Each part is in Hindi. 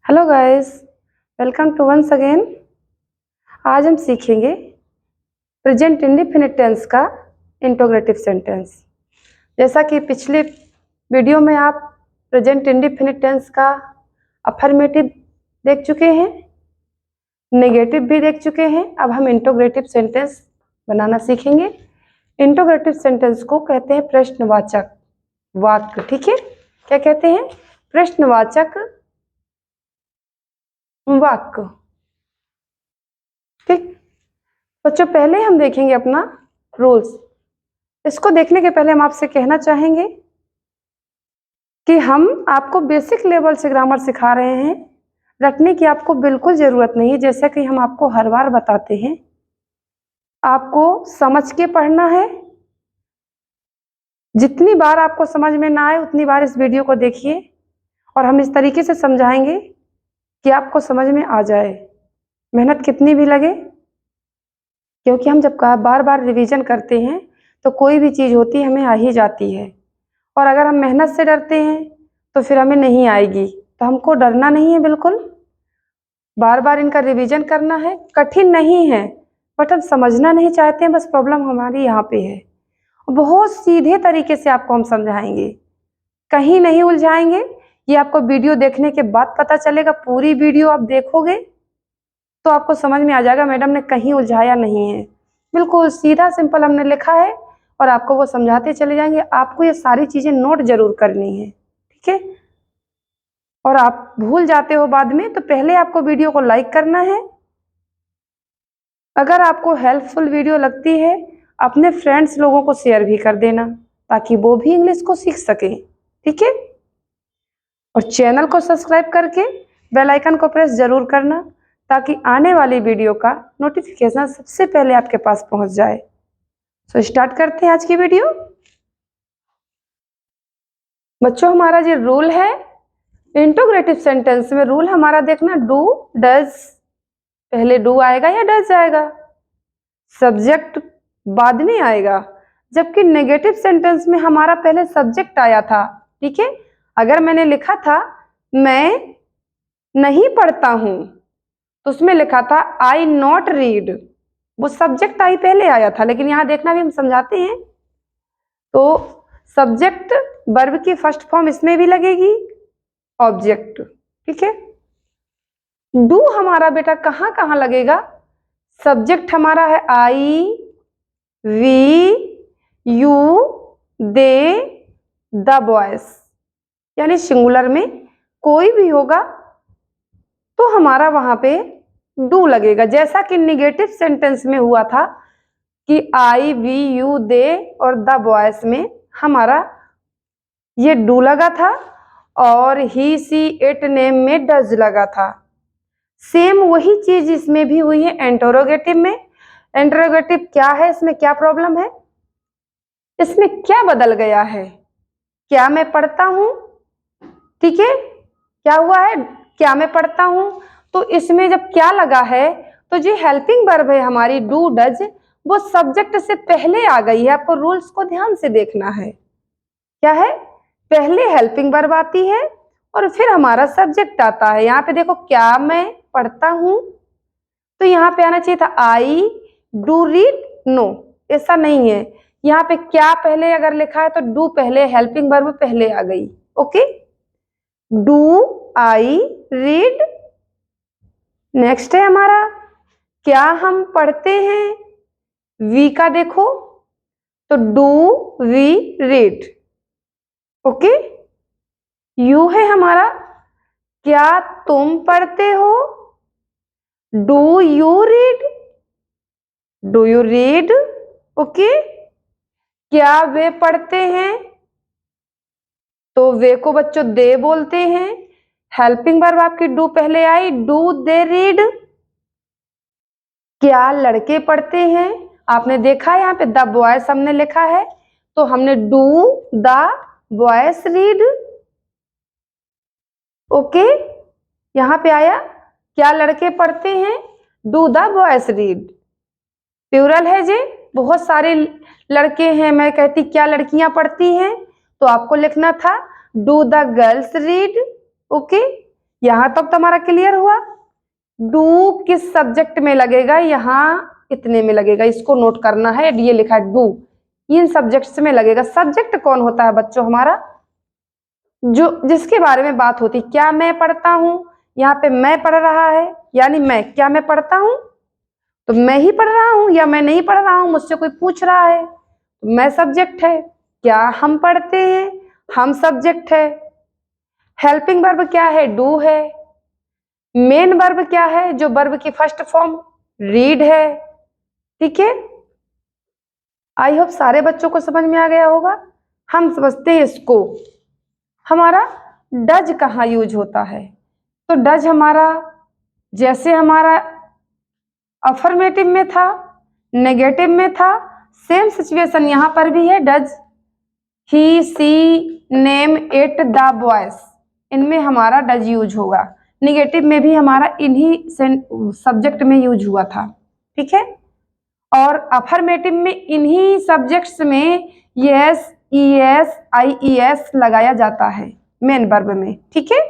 Hello guys, welcome to once again. आज हम सीखेंगे प्रेजेंट इंडेफिनिट टेंस का इंट्रोगेटिव सेंटेंस। जैसा कि पिछले वीडियो में आप प्रेजेंट इंडेफिनिट टेंस का अफर्मेटिव देख चुके हैं, नेगेटिव भी देख चुके हैं। अब हम इंट्रोगेटिव सेंटेंस बनाना सीखेंगे। इंट्रोगेटिव सेंटेंस को कहते हैं प्रश्नवाचक वाक्य। ठीक है, क्या कहते हैं? प्रश्नवाचक वाक्य। ठीक बच्चों, पहले हम देखेंगे अपना रूल्स। इसको देखने के पहले हम आपसे कहना चाहेंगे कि हम आपको बेसिक लेवल से ग्रामर सिखा रहे हैं। रटने की आपको बिल्कुल ज़रूरत नहीं है। जैसा कि हम आपको हर बार बताते हैं, आपको समझ के पढ़ना है। जितनी बार आपको समझ में ना आए उतनी बार इस वीडियो को देखिए, और हम इस तरीके से समझाएंगे कि आपको समझ में आ जाए, मेहनत कितनी भी लगे। क्योंकि हम जब बार बार रिवीजन करते हैं तो कोई भी चीज़ होती है हमें आ ही जाती है, और अगर हम मेहनत से डरते हैं तो फिर हमें नहीं आएगी। तो हमको डरना नहीं है, बिल्कुल बार बार इनका रिवीजन करना है। कठिन नहीं है, बट हम समझना नहीं चाहते हैं, बस प्रॉब्लम हमारी यहाँ पे है। बहुत सीधे तरीके से आपको हम समझाएंगे, कहीं नहीं उलझाएंगे। ये आपको वीडियो देखने के बाद पता चलेगा। पूरी वीडियो आप देखोगे तो आपको समझ में आ जाएगा मैडम ने कहीं उलझाया नहीं है। बिल्कुल सीधा सिंपल हमने लिखा है, और आपको वो समझाते चले जाएंगे। आपको ये सारी चीज़ें नोट जरूर करनी है, ठीक है? और आप भूल जाते हो बाद में, तो पहले आपको वीडियो को लाइक करना है। अगर आपको हेल्पफुल वीडियो लगती है, अपने फ्रेंड्स लोगों को शेयर भी कर देना, ताकि वो भी इंग्लिश को सीख सके, ठीक है? और चैनल को सब्सक्राइब करके बेल आइकन को प्रेस जरूर करना, ताकि आने वाली वीडियो का नोटिफिकेशन सबसे पहले आपके पास पहुंच जाए। तो स्टार्ट करते हैं आज की वीडियो। बच्चों, हमारा जो रूल है इंट्रोगेटिव सेंटेंस में, रूल हमारा देखना, डू डज। पहले डू आएगा या डज आएगा? सब्जेक्ट बाद में आएगा। जबकि नेगेटिव सेंटेंस में हमारा पहले सब्जेक्ट आया था, ठीक है? अगर मैंने लिखा था मैं नहीं पढ़ता हूं, तो उसमें लिखा था आई नॉट रीड, वो सब्जेक्ट आई पहले आया था। लेकिन यहां देखना भी हम समझाते हैं, तो सब्जेक्ट वर्ब की फर्स्ट फॉर्म इसमें भी लगेगी, ऑब्जेक्ट, ठीक है? डू हमारा बेटा कहां कहां लगेगा? सब्जेक्ट हमारा है I, we, you, they, the boys, यानी सिंगुलर में कोई भी होगा तो हमारा वहां पे डू लगेगा। जैसा कि निगेटिव सेंटेंस में हुआ था कि आई, वी, यू, दे और द बॉयज में हमारा ये डू लगा था, और ही, सी, इट, नेम में डज लगा था। सेम वही चीज इसमें भी हुई है इंटरोगेटिव में। इंटरोगेटिव क्या है, इसमें क्या प्रॉब्लम है, इसमें क्या बदल गया है? क्या मैं पढ़ता हूं, ठीक है? क्या हुआ है? क्या मैं पढ़ता हूं। तो इसमें जब क्या लगा है, तो जो हेल्पिंग वर्ब है हमारी डू डज, वो सब्जेक्ट से पहले आ गई है। आपको रूल्स को ध्यान से देखना है। क्या है? पहले हेल्पिंग वर्ब आती है और फिर हमारा सब्जेक्ट आता है। यहाँ पे देखो, क्या मैं पढ़ता हूं, तो यहाँ पे आना चाहिए था आई डू रीड, नो, ऐसा नहीं है। यहाँ पे क्या पहले अगर लिखा है तो डू पहले, हेल्पिंग वर्ब पहले आ गई। Okay, do I read. Next है हमारा, क्या हम पढ़ते हैं? वी का देखो, तो do we read. Okay, you है हमारा, क्या तुम पढ़ते हो? Do you read, do you read. Okay, क्या वे पढ़ते हैं? तो वे को बच्चों दे बोलते हैं। हेल्पिंग वर्ब आपकी डू पहले आई, डू दे रीड। क्या लड़के पढ़ते हैं? आपने देखा है यहाँ पे द बॉयज हमने लिखा है, तो हमने do the boys read. Okay, यहाँ पे आया क्या लड़के पढ़ते हैं, do the boys read. Plural है जी, बहुत सारे लड़के हैं। मैं कहती क्या लड़कियां पढ़ती हैं, तो आपको लिखना था do the girls read. Okay, यहां तक तो हमारा क्लियर हुआ। डू किस सब्जेक्ट में लगेगा, यहाँ इतने में लगेगा, इसको नोट करना है। ये लिखा है डू, इन सब्जेक्ट्स में लगेगा। सब्जेक्ट कौन होता है बच्चों हमारा, जो जिसके बारे में बात होती। क्या मैं पढ़ता हूं, यहाँ पे मैं पढ़ रहा है, यानी मैं, क्या मैं पढ़ता हूं, तो मैं ही पढ़ रहा हूं या मैं नहीं पढ़ रहा हूं, मुझसे कोई पूछ रहा है, तो मैं सब्जेक्ट है। क्या हम पढ़ते हैं, हम सब्जेक्ट है। हेल्पिंग वर्ब क्या है, डू है। मेन वर्ब क्या है, जो वर्ब की फर्स्ट फॉर्म रीड है। ठीक है, आई होप सारे बच्चों को समझ में आ गया होगा। हम समझते हैं इसको, हमारा डज कहाँ यूज होता है। तो डज हमारा, जैसे हमारा अफर्मेटिव में था, नेगेटिव में था, सेम सिचुएशन यहां पर भी है। Does he, she, name, it, the boys, इनमें हमारा डज यूज होगा। निगेटिव में भी हमारा इन्हीं सब्जेक्ट में यूज हुआ था। ठीक है, और अफर्मेटिव में इन्हीं सब्जेक्ट्स में यस, ईएस, आईईएस लगाया जाता है मेन वर्ब में। ठीक है,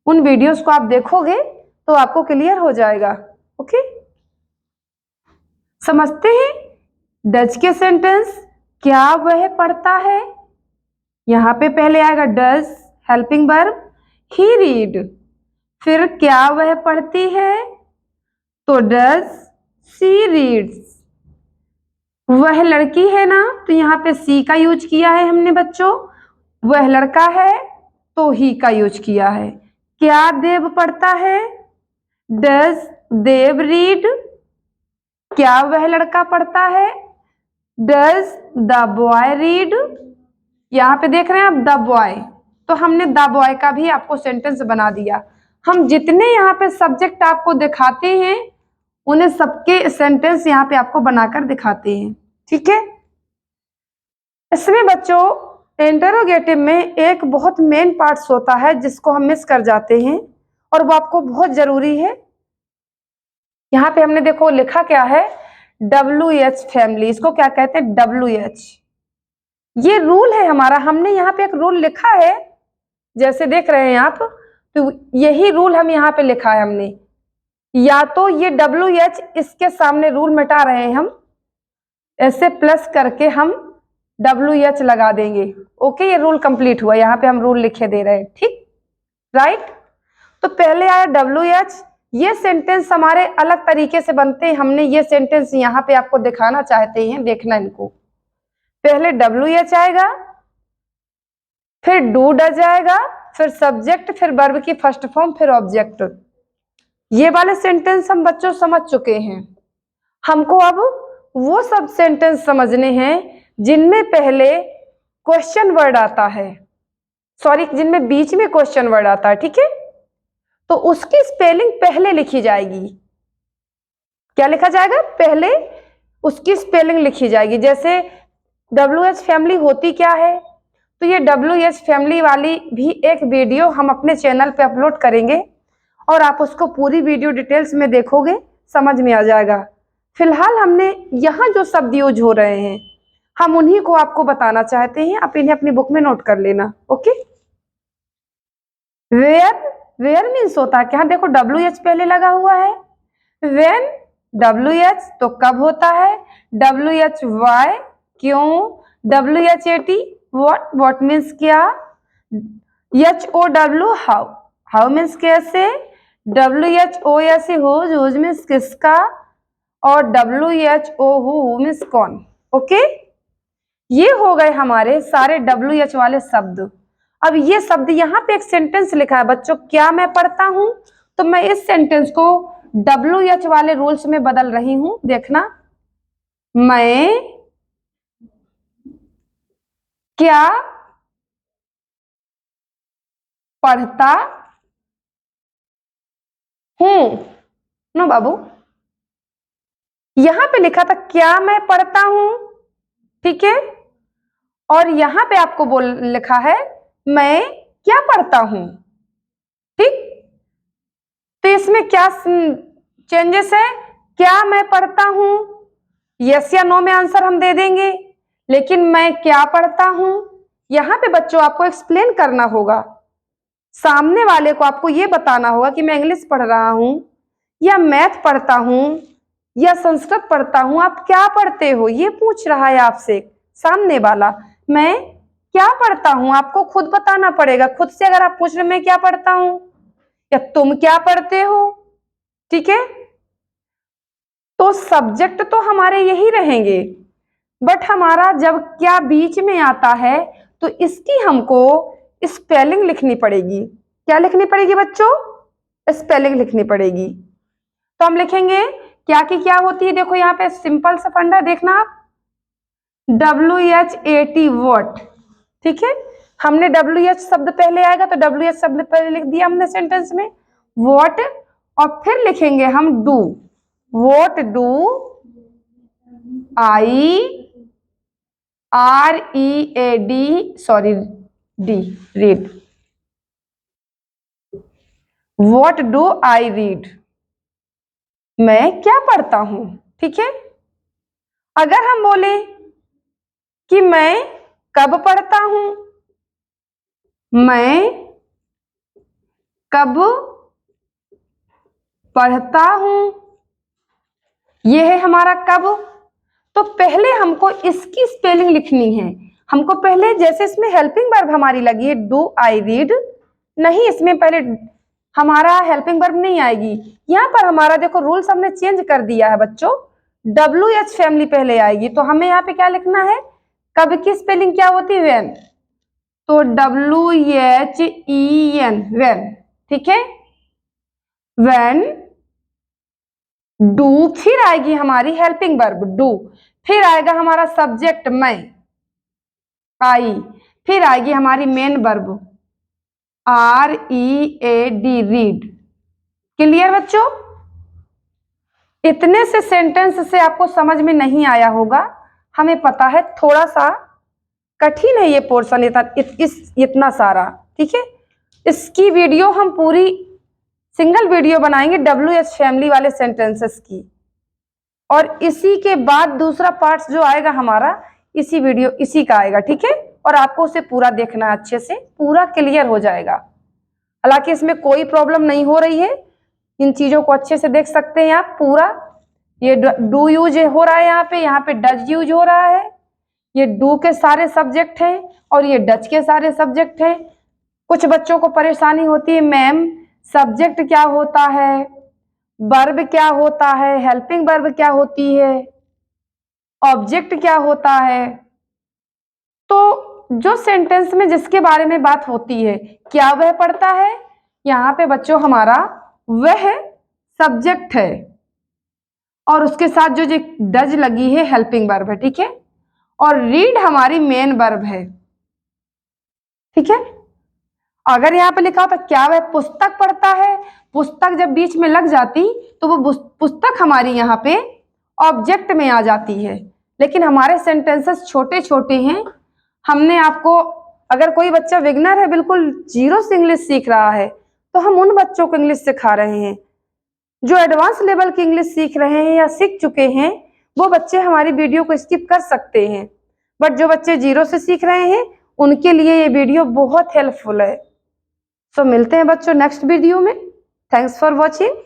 उन वीडियोस को आप देखोगे तो आपको क्लियर हो जाएगा। ओके, समझते हैं डज के सेंटेंस। क्या वह पढ़ता है, यहां पे पहले आएगा does, helping verb, he read. फिर क्या वह पढ़ती है, तो डज सी रीड्स। वह लड़की है ना, तो यहाँ पे सी का यूज किया है हमने बच्चों। वह लड़का है तो ही का यूज किया है। क्या देव पढ़ता है, डज देव रीड। क्या वह लड़का पढ़ता है, डज द बॉय रीड। यहाँ पे देख रहे हैं आप द बॉय, तो हमने द बॉय का भी आपको सेंटेंस बना दिया। हम जितने यहाँ पे सब्जेक्ट आपको दिखाते हैं उन्हें सबके सेंटेंस यहाँ पे आपको बनाकर दिखाते हैं। ठीक है, इसमें बच्चों इंटरोगेटिव में एक बहुत मेन पार्ट्स होता है जिसको हम मिस कर जाते हैं और वो आपको बहुत जरूरी है। यहाँ पे हमने देखो लिखा क्या है, WH फैमिली, इसको क्या कहते हैं, WH। ये रूल है हमारा, हमने यहाँ पे एक रूल लिखा है, जैसे देख रहे हैं आप, तो यही रूल हम यहाँ पे लिखा है हमने। या तो ये WH, इसके सामने रूल मिटा रहे हैं हम, ऐसे प्लस करके हम WH लगा देंगे। ओके, ये रूल कंप्लीट हुआ, यहाँ पे हम रूल लिखे दे रहे हैं। ठीक, राइट। तो पहले आया WH। ये सेंटेंस हमारे अलग तरीके से बनते हैं, हमने ये सेंटेंस यहाँ पे आपको दिखाना चाहते हैं, देखना इनको। पहले WH आएगा, फिर डू डज आएगा, फिर सब्जेक्ट, फिर वर्ब की फर्स्ट फॉर्म, फिर ऑब्जेक्ट। ये वाले सेंटेंस हम बच्चों समझ चुके हैं। हमको अब वो सब सेंटेंस समझने हैं जिनमें पहले क्वेश्चन वर्ड आता है, सॉरी, जिनमें बीच में क्वेश्चन वर्ड आता है। ठीक है, तो उसकी स्पेलिंग पहले लिखी जाएगी। क्या लिखा जाएगा, पहले उसकी स्पेलिंग लिखी जाएगी। जैसे WH फैमिली होती क्या है, तो ये WH फैमिली वाली भी एक वीडियो हम अपने चैनल पे अपलोड करेंगे और आप उसको पूरी वीडियो डिटेल्स में देखोगे, समझ में आ जाएगा। फिलहाल हमने यहाँ जो शब्द यूज हो रहे हैं हम उन्हीं को आपको बताना चाहते हैं, आप इन्हें अपनी बुक में नोट कर लेना। ओके, वेयर, वेयर मीन्स होता है क्या, देखो WH पहले लगा हुआ है। व्हेन, WH तो कब होता है, WH वाई क्यों, WHAT व्हाट, व्हाट मीन्स क्या, HOW हाउ, हाउ मीन्स कैसे, WHOS हुज, हुज मीन्स किसका, और WHO हु मीन्स कौन। ओके, ये हो गए हमारे सारे WH वाले शब्द। अब ये शब्द यहाँ पे एक सेंटेंस लिखा है बच्चों, क्या मैं पढ़ता हूं, तो मैं इस सेंटेंस को WH वाले रूल्स में बदल रही हूं, देखना। मैं क्या पढ़ता हूं, नो बाबू, यहां पे लिखा था क्या मैं पढ़ता हूं। ठीक है, और यहां पे आपको बोल लिखा है मैं क्या पढ़ता हूं। ठीक, तो इसमें क्या चेंजेस है, क्या मैं पढ़ता हूं, यस या नो में आंसर हम दे देंगे, लेकिन मैं क्या पढ़ता हूं, यहां पे बच्चों आपको एक्सप्लेन करना होगा। सामने वाले को आपको ये बताना होगा कि मैं इंग्लिश पढ़ रहा हूं या मैथ पढ़ता हूं या संस्कृत पढ़ता हूं। आप क्या पढ़ते हो, ये पूछ रहा है आपसे सामने वाला। मैं क्या पढ़ता हूं, आपको खुद बताना पड़ेगा। खुद से अगर आप पूछ रहे मैं क्या पढ़ता हूं या तुम क्या पढ़ते हो, ठीक है, तो सब्जेक्ट तो हमारे यही रहेंगे, बट हमारा जब क्या बीच में आता है तो इसकी हमको स्पेलिंग लिखनी पड़ेगी। क्या लिखनी पड़ेगी बच्चों? स्पेलिंग लिखनी पड़ेगी। तो हम लिखेंगे क्या की क्या होती है। देखो यहाँ पे सिंपल सा फंडा देखना आप, WHAT वॉट, ठीक है। हमने WH शब्द पहले आएगा तो WH शब्द पहले लिख दिया हमने सेंटेंस में, वॉट, और फिर लिखेंगे हम do. What do I READ, sorry D, read. What do I read, मैं क्या पढ़ता हूं, ठीक है। अगर हम बोले कि मैं कब पढ़ता हूं, मैं कब पढ़ता हूं, यह है हमारा कब। तो पहले हमको इसकी स्पेलिंग लिखनी है। हमको पहले, जैसे इसमें हेल्पिंग वर्ब हमारी लगी है डू आई रीड, नहीं इसमें पहले हमारा हेल्पिंग वर्ब नहीं आएगी। यहाँ पर हमारा देखो रूल्स हमने चेंज कर दिया है बच्चों, WH फैमिली पहले आएगी। तो हमें यहाँ पे क्या लिखना है, कब की स्पेलिंग क्या होती है, वेन। तो WHEN, वेन, ठीक है। वेन डू, फिर आएगी हमारी हेल्पिंग वर्ब डू, फिर आएगा हमारा सब्जेक्ट मैं, आई, फिर आएगी हमारी main verb READ, read. Clear बच्चों? इतने से सेंटेंस से आपको समझ में नहीं आया होगा, हमें पता है थोड़ा सा कठिन है ये पोर्शन, इतना सारा, ठीक है। इसकी वीडियो हम पूरी सिंगल वीडियो बनाएंगे WH फैमिली वाले सेंटेंसेस की, और इसी के बाद दूसरा पार्ट जो आएगा हमारा इसी का आएगा, ठीक है। और आपको उसे पूरा देखना है, अच्छे से पूरा क्लियर हो जाएगा। हालांकि इसमें कोई प्रॉब्लम नहीं हो रही है, इन चीजों को अच्छे से देख सकते हैं आप पूरा। ये डू यूज हो रहा है, यहाँ पे डज यूज हो रहा है, ये डू के सारे सब्जेक्ट हैं और ये डच के सारे सब्जेक्ट हैं। कुछ बच्चों को परेशानी होती है, मैम सब्जेक्ट क्या होता है, वर्ब क्या होता है, हेल्पिंग वर्ब क्या होती है, ऑब्जेक्ट क्या होता है। तो जो सेंटेंस में जिसके बारे में बात होती है, क्या वह पढ़ता है, यहाँ पे बच्चों हमारा वह सब्जेक्ट है और उसके साथ जो डज लगी है हेल्पिंग वर्ब है, ठीक है। और रीड हमारी मेन वर्ब है, ठीक है। अगर यहाँ पे लिखा होता क्या वह पुस्तक पढ़ता है, पुस्तक जब बीच में लग जाती तो वो पुस्तक हमारी यहाँ पे ऑब्जेक्ट में आ जाती है। लेकिन हमारे सेंटेंसेस छोटे छोटे हैं। हमने आपको, अगर कोई बच्चा बिगनर है, बिल्कुल जीरो से इंग्लिश सीख रहा है, तो हम उन बच्चों को इंग्लिश सिखा रहे हैं। जो एडवांस लेवल की इंग्लिश सीख रहे हैं या सीख चुके हैं, वो बच्चे हमारी वीडियो को स्किप कर सकते हैं। बट जो बच्चे जीरो से सीख रहे हैं, उनके लिए ये वीडियो बहुत हेल्पफुल है। तो मिलते हैं बच्चों नेक्स्ट वीडियो में। Thanks for watching.